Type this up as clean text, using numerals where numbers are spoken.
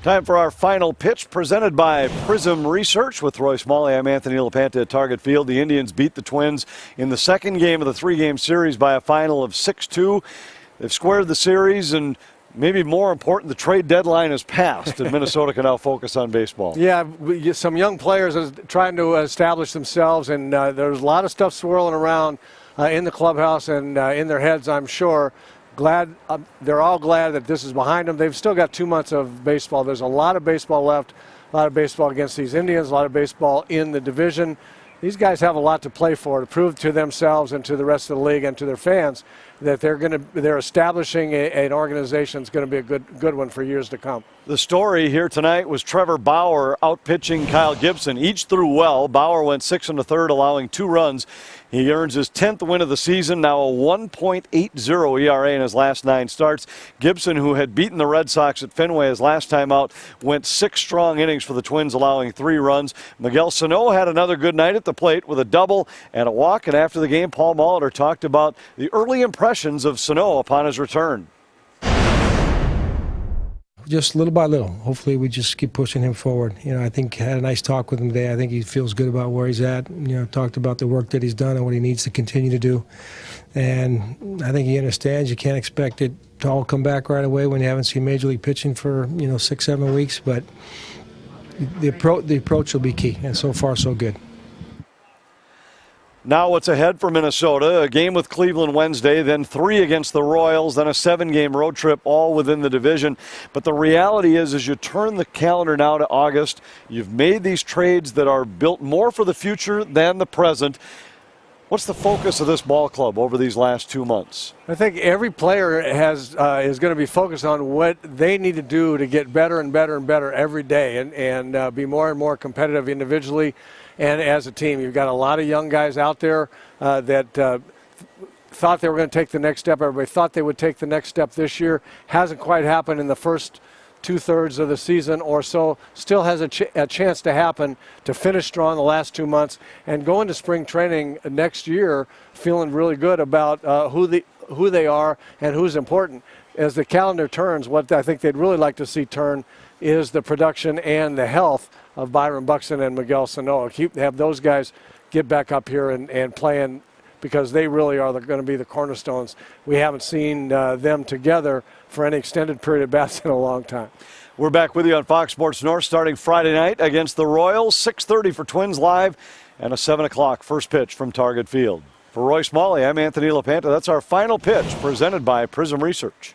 Time for our final pitch presented by Prism Research with Roy Smalley. I'm Anthony LaPanta at Target Field. The Indians beat the Twins in the second game of the three-game series by a final of 6-2. They've squared the series, and maybe more important, the trade deadline has passed, and Minnesota can now focus on baseball. Yeah, some young players are trying to establish themselves, and there's a lot of stuff swirling around in the clubhouse and in their heads, I'm sure. They're all glad that this is behind them. They've still got 2 months of baseball. There's a lot of baseball left, a lot of baseball against these Indians, a lot of baseball in the division. These guys have a lot to play for, to prove to themselves and to the rest of the league and to their fans that they're establishing an organization that's going to be a good one for years to come. The story here tonight was Trevor Bauer out-pitching Kyle Gibson. Each threw well. Bauer went 6 1/3, allowing 2 runs. He earns his 10th win of the season, now a 1.80 ERA in his last 9 starts. Gibson, who had beaten the Red Sox at Fenway his last time out, went 6 strong innings for the Twins, allowing 3 runs. Miguel Sano had another good night at the plate with a double and a walk. And after the game, Paul Molitor talked about the early impressions of Sano upon his return. Just little by little. Hopefully we just keep pushing him forward. I think I had a nice talk with him today. I think he feels good about where he's at. Talked about the work that he's done and what he needs to continue to do. And I think he understands you can't expect it to all come back right away when you haven't seen Major League pitching for, 6, 7 weeks. But the approach will be key, and so far so good. Now what's ahead for Minnesota? A game with Cleveland Wednesday, then 3 against the Royals, then a 7-game road trip, all within the division. But the reality is, as you turn the calendar now to August, you've made these trades that are built more for the future than the present. What's the focus of this ball club over these last 2 months? I think every player is going to be focused on what they need to do to get better and better and better every day and be more and more competitive individually and as a team. You've got a lot of young guys out there that thought they were going to take the next step. Everybody thought they would take the next step this year. Hasn't quite happened in the first 2/3 of the season or so. Still has a chance to happen, to finish strong the last 2 months and go into spring training next year feeling really good about who they are and who's important. As the calendar turns, what I think they'd really like to see turn is the production and the health of Byron Buxton and Miguel Sano. Have those guys get back up here and playing, because they really are going to be the cornerstones. We haven't seen them together for any extended period of bats in a long time. We're back with you on Fox Sports North starting Friday night against the Royals, 6:30 for Twins Live, and a 7 o'clock first pitch from Target Field. For Roy Smalley, I'm Anthony LaPanta. That's our final pitch presented by Prism Research.